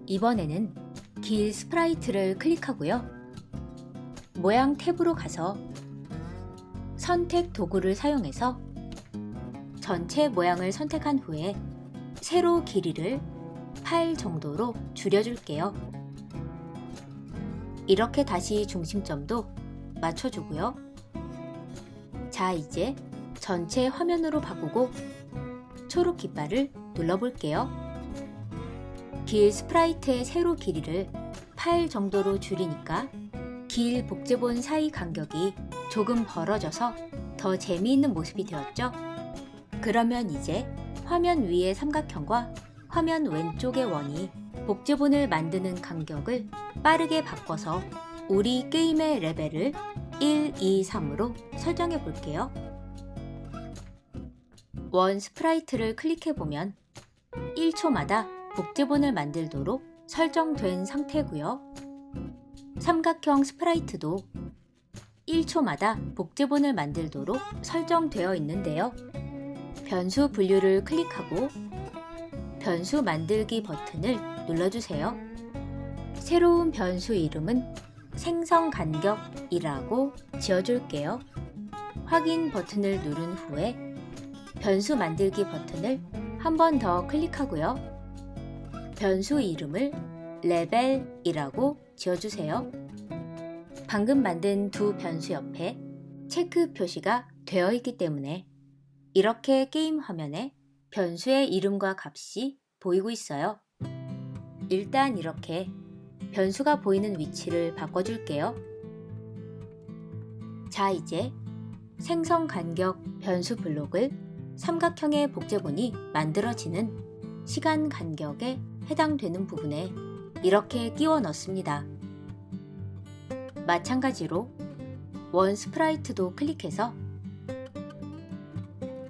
이번에는 길 스프라이트를 클릭하고요. 모양 탭으로 가서 선택 도구를 사용해서 전체 모양을 선택한 후에 세로 길이를 8 정도로 줄여줄게요. 이렇게 다시 중심점도 맞춰주고요. 자, 이제 전체 화면으로 바꾸고 초록 깃발을 눌러볼게요. 길 스프라이트의 세로 길이를 8 정도로 줄이니까 길 복제본 사이 간격이 조금 벌어져서 더 재미있는 모습이 되었죠? 그러면 이제 화면 위의 삼각형과 화면 왼쪽의 원이 복제본을 만드는 간격을 빠르게 바꿔서 우리 게임의 레벨을 1, 2, 3으로 설정해 볼게요. 원 스프라이트를 클릭해보면 1초마다 복제본을 만들도록 설정된 상태고요. 삼각형 스프라이트도 1초마다 복제본을 만들도록 설정되어 있는데요. 변수 분류를 클릭하고 변수 만들기 버튼을 눌러주세요. 새로운 변수 이름은 생성 간격이라고 지어줄게요. 확인 버튼을 누른 후에 변수 만들기 버튼을 한 번 더 클릭하고요. 변수 이름을 레벨이라고 지어주세요. 방금 만든 두 변수 옆에 체크 표시가 되어 있기 때문에 이렇게 게임 화면에 변수의 이름과 값이 보이고 있어요. 일단 이렇게 변수가 보이는 위치를 바꿔줄게요. 자, 이제 생성 간격 변수 블록을 삼각형의 복제본이 만들어지는 시간 간격에 해당되는 부분에 이렇게 끼워 넣습니다. 마찬가지로 원 스프라이트도 클릭해서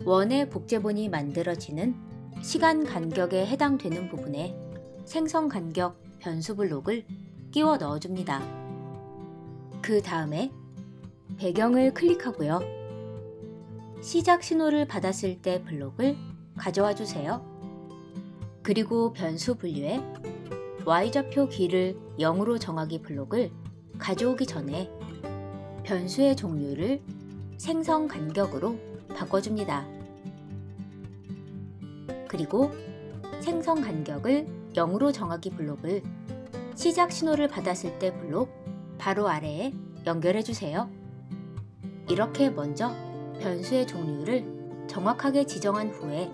원의 복제본이 만들어지는 시간 간격에 해당되는 부분에 생성 간격 변수 블록을 끼워 넣어줍니다. 그 다음에 배경을 클릭하고요. 시작 신호를 받았을 때 블록을 가져와 주세요. 그리고 변수 분류에 Y좌표 길을 0으로 정하기 블록을 가져오기 전에 변수의 종류를 생성 간격으로 바꿔줍니다. 그리고 생성 간격을 0으로 정하기 블록을 시작 신호를 받았을 때 블록 바로 아래에 연결해 주세요. 이렇게 먼저 변수의 종류를 정확하게 지정한 후에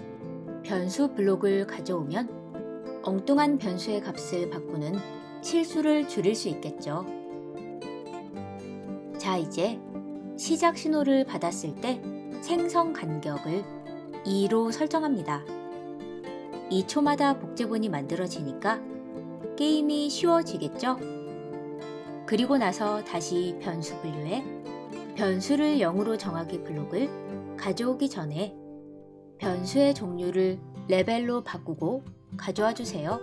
변수 블록을 가져오면 엉뚱한 변수의 값을 바꾸는 실수를 줄일 수 있겠죠. 자, 이제 시작 신호를 받았을 때 생성 간격을 2로 설정합니다. 2초마다 복제본이 만들어지니까 게임이 쉬워지겠죠? 그리고 나서 다시 변수 분류에 변수를 0으로 정하기 블록을 가져오기 전에 변수의 종류를 레벨로 바꾸고 가져와 주세요.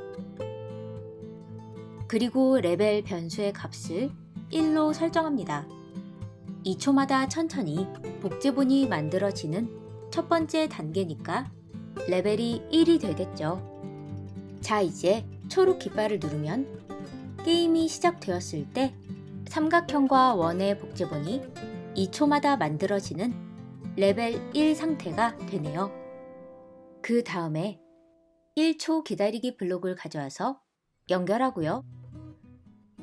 그리고 레벨 변수의 값을 1로 설정합니다. 2초마다 천천히 복제본이 만들어지는 첫 번째 단계니까 레벨이 1이 되겠죠. 자, 이제 초록 깃발을 누르면 게임이 시작되었을 때 삼각형과 원의 복제본이 2초마다 만들어지는 레벨 1 상태가 되네요. 그 다음에 1초 기다리기 블록을 가져와서 연결하고요.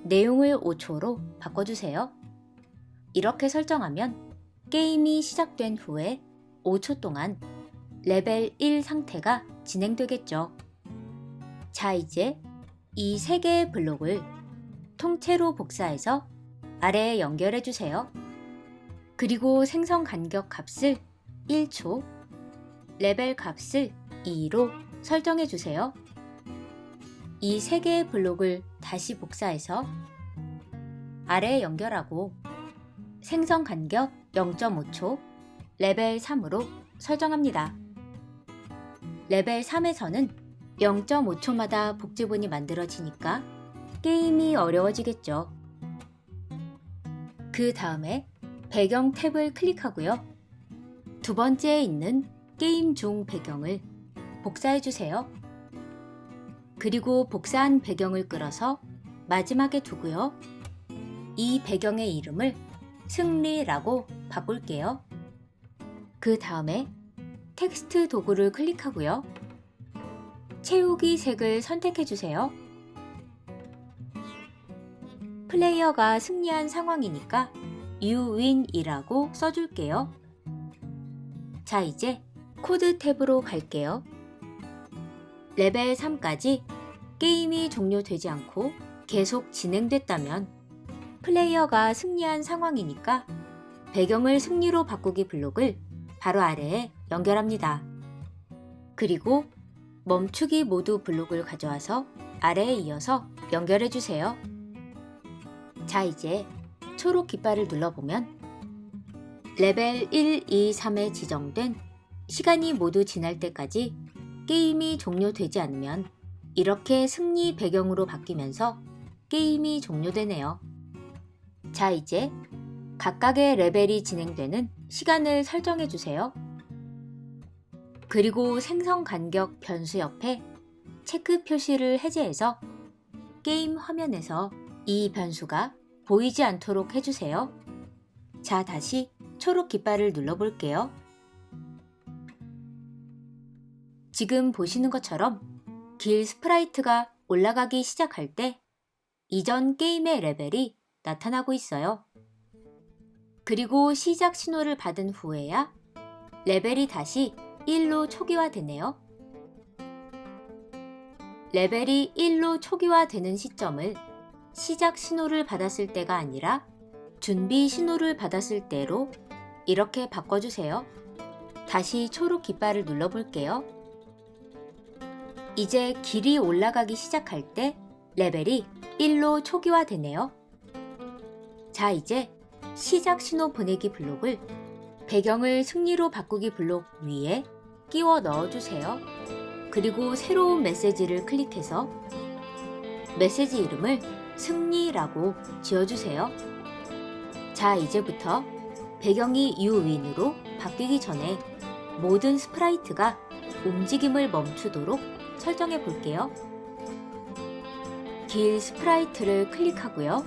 내용을 5초로 바꿔주세요. 이렇게 설정하면 게임이 시작된 후에 5초 동안 레벨 1 상태가 진행되겠죠. 자, 이제 이 3개의 블록을 통째로 복사해서 아래에 연결해 주세요. 그리고 생성 간격 값을 1초, 레벨 값을 2로 설정해 주세요. 이 3개의 블록을 다시 복사해서 아래에 연결하고 생성 간격 0.5초, 레벨 3으로 설정합니다. 레벨 3에서는 0.5초마다 복제본이 만들어지니까 게임이 어려워지겠죠. 그 다음에 배경 탭을 클릭하고요. 두 번째에 있는 게임 중 배경을 복사해주세요. 그리고 복사한 배경을 끌어서 마지막에 두고요. 이 배경의 이름을 승리라고 바꿀게요. 그 다음에 텍스트 도구를 클릭하고요. 채우기 색을 선택해주세요. 플레이어가 승리한 상황이니까 You win이라고 써줄게요. 자, 이제 코드 탭으로 갈게요. 레벨 3까지 게임이 종료되지 않고 계속 진행됐다면 플레이어가 승리한 상황이니까 배경을 승리로 바꾸기 블록을 바로 아래에 연결합니다. 그리고 멈추기 모두 블록을 가져와서 아래에 이어서 연결해주세요. 자, 이제 초록 깃발을 눌러보면 레벨 1, 2, 3에 지정된 시간이 모두 지날 때까지 게임이 종료되지 않으면 이렇게 승리 배경으로 바뀌면서 게임이 종료되네요. 자, 이제 각각의 레벨이 진행되는 시간을 설정해주세요. 그리고 생성 간격 변수 옆에 체크 표시를 해제해서 게임 화면에서 이 변수가 보이지 않도록 해주세요. 자, 다시 초록 깃발을 눌러볼게요. 지금 보시는 것처럼 길 스프라이트가 올라가기 시작할 때 이전 게임의 레벨이 나타나고 있어요. 그리고 시작 신호를 받은 후에야 레벨이 다시 1로 초기화되네요. 레벨이 1로 초기화되는 시점을 시작 신호를 받았을 때가 아니라 준비 신호를 받았을 때로 이렇게 바꿔주세요. 다시 초록 깃발을 눌러볼게요. 이제 길이 올라가기 시작할 때 레벨이 1로 초기화되네요. 자, 이제 시작 신호 보내기 블록을 배경을 승리로 바꾸기 블록 위에 끼워 넣어주세요. 그리고 새로운 메시지를 클릭해서 메시지 이름을 승리라고 지어주세요. 자, 이제부터 배경이 You win으로 바뀌기 전에 모든 스프라이트가 움직임을 멈추도록 설정해 볼게요. 길 스프라이트를 클릭하고요.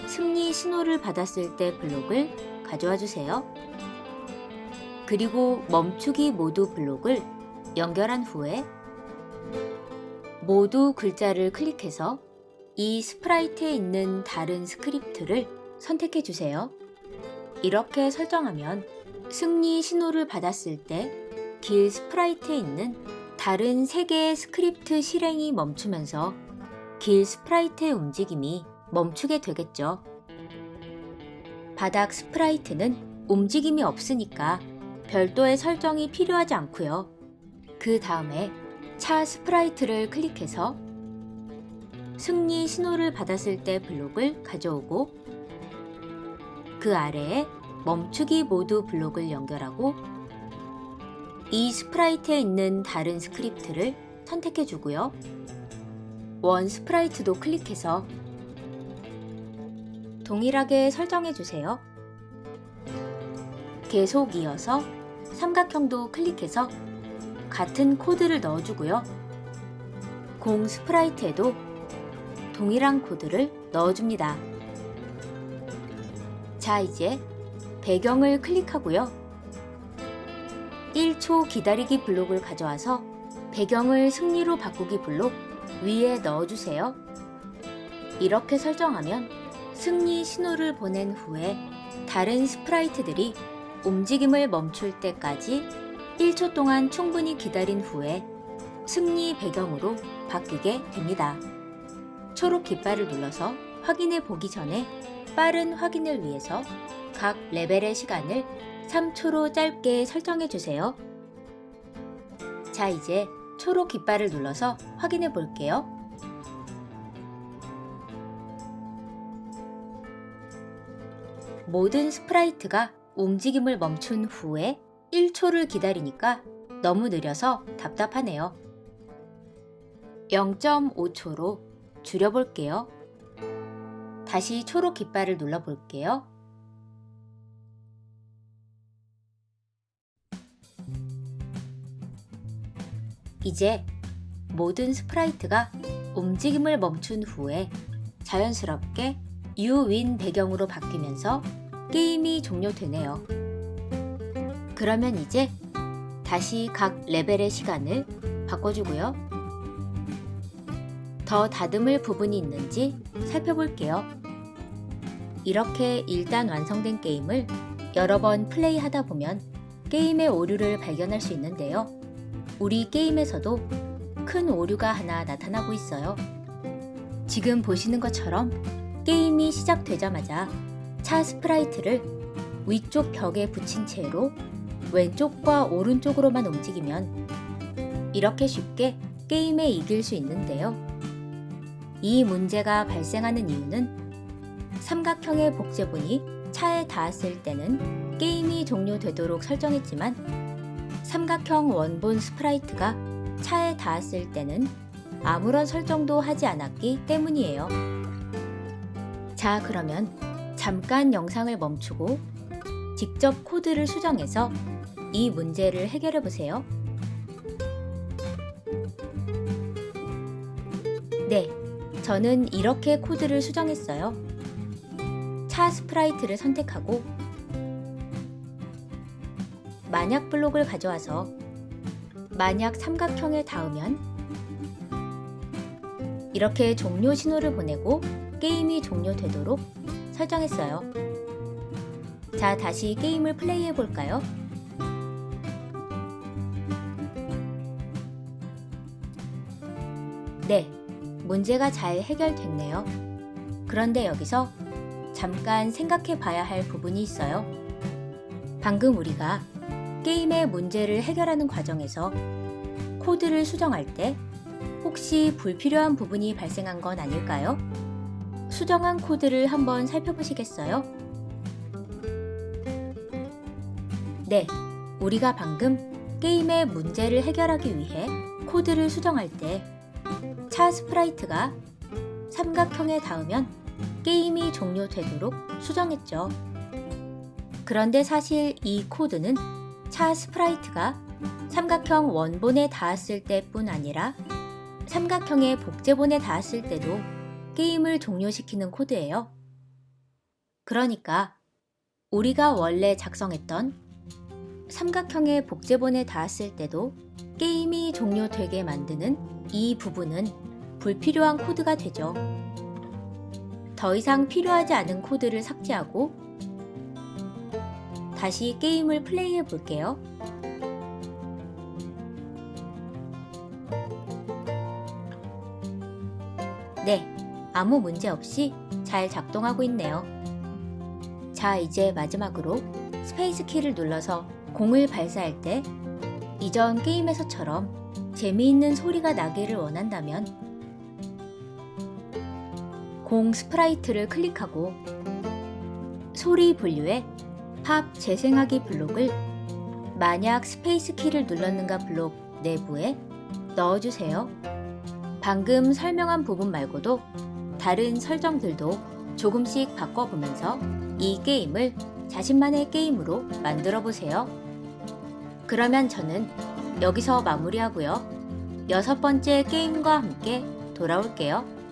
승리 신호를 받았을 때 블록을 가져와 주세요. 그리고 멈추기 모두 블록을 연결한 후에 모두 글자를 클릭해서 이 스프라이트에 있는 다른 스크립트를 선택해 주세요. 이렇게 설정하면 승리 신호를 받았을 때 길 스프라이트에 있는 다른 3개의 스크립트 실행이 멈추면서 길 스프라이트의 움직임이 멈추게 되겠죠. 바닥 스프라이트는 움직임이 없으니까 별도의 설정이 필요하지 않고요. 그 다음에 차 스프라이트를 클릭해서 승리 신호를 받았을 때 블록을 가져오고 그 아래에 멈추기 모두 블록을 연결하고 이 스프라이트에 있는 다른 스크립트를 선택해 주고요. 원 스프라이트도 클릭해서 동일하게 설정해 주세요. 계속 이어서 삼각형도 클릭해서 같은 코드를 넣어주고요. 공 스프라이트에도 동일한 코드를 넣어줍니다. 자, 이제 배경을 클릭하고요. 1초 기다리기 블록을 가져와서 배경을 승리로 바꾸기 블록 위에 넣어주세요. 이렇게 설정하면 승리 신호를 보낸 후에 다른 스프라이트들이 움직임을 멈출 때까지 1초 동안 충분히 기다린 후에 승리 배경으로 바뀌게 됩니다. 초록 깃발을 눌러서 확인해 보기 전에 빠른 확인을 위해서 각 레벨의 시간을 3초로 짧게 설정해 주세요. 자, 이제 초록 깃발을 눌러서 확인해 볼게요. 모든 스프라이트가 움직임을 멈춘 후에 1초를 기다리니까 너무 느려서 답답하네요. 0.5초로 줄여볼게요. 다시 초록 깃발을 눌러볼게요. 이제 모든 스프라이트가 움직임을 멈춘 후에 자연스럽게 UWin 배경으로 바뀌면서 게임이 종료되네요. 그러면 이제 다시 각 레벨의 시간을 바꿔주고요. 더 다듬을 부분이 있는지 살펴볼게요. 이렇게 일단 완성된 게임을 여러 번 플레이하다 보면 게임의 오류를 발견할 수 있는데요. 우리 게임에서도 큰 오류가 하나 나타나고 있어요. 지금 보시는 것처럼 게임이 시작되자마자 차 스프라이트를 위쪽 벽에 붙인 채로 왼쪽과 오른쪽으로만 움직이면 이렇게 쉽게 게임에 이길 수 있는데요. 이 문제가 발생하는 이유는 삼각형의 복제본이 차에 닿았을 때는 게임이 종료되도록 설정했지만 삼각형 원본 스프라이트가 차에 닿았을 때는 아무런 설정도 하지 않았기 때문이에요. 자, 그러면 잠깐 영상을 멈추고 직접 코드를 수정해서 이 문제를 해결해 보세요. 네, 저는 이렇게 코드를 수정했어요. 차 스프라이트를 선택하고 만약 블록을 가져와서 만약 삼각형에 닿으면 이렇게 종료 신호를 보내고 게임이 종료되도록 설정했어요. 자, 다시 게임을 플레이해 볼까요? 네, 문제가 잘 해결됐네요. 그런데 여기서 잠깐 생각해 봐야 할 부분이 있어요. 방금 우리가 게임의 문제를 해결하는 과정에서 코드를 수정할 때 혹시 불필요한 부분이 발생한 건 아닐까요? 수정한 코드를 한번 살펴보시겠어요? 네, 우리가 방금 게임의 문제를 해결하기 위해 코드를 수정할 때 차 스프라이트가 삼각형에 닿으면 게임이 종료되도록 수정했죠. 그런데 사실 이 코드는 차 스프라이트가 삼각형 원본에 닿았을 때뿐 아니라 삼각형의 복제본에 닿았을 때도 게임을 종료시키는 코드예요. 그러니까 우리가 원래 작성했던 삼각형의 복제본에 닿았을 때도 게임이 종료되게 만드는 이 부분은 불필요한 코드가 되죠. 더 이상 필요하지 않은 코드를 삭제하고 다시 게임을 플레이해 볼게요. 네, 아무 문제 없이 잘 작동하고 있네요. 자, 이제 마지막으로 스페이스 키를 눌러서 공을 발사할 때 이전 게임에서처럼 재미있는 소리가 나기를 원한다면 공 스프라이트를 클릭하고 소리 분류에 팝 재생하기 블록을 만약 스페이스 키를 눌렀는가 블록 내부에 넣어주세요. 방금 설명한 부분 말고도 다른 설정들도 조금씩 바꿔보면서 이 게임을 자신만의 게임으로 만들어 보세요. 그러면 저는 여기서 마무리하고요. 6번째 게임과 함께 돌아올게요.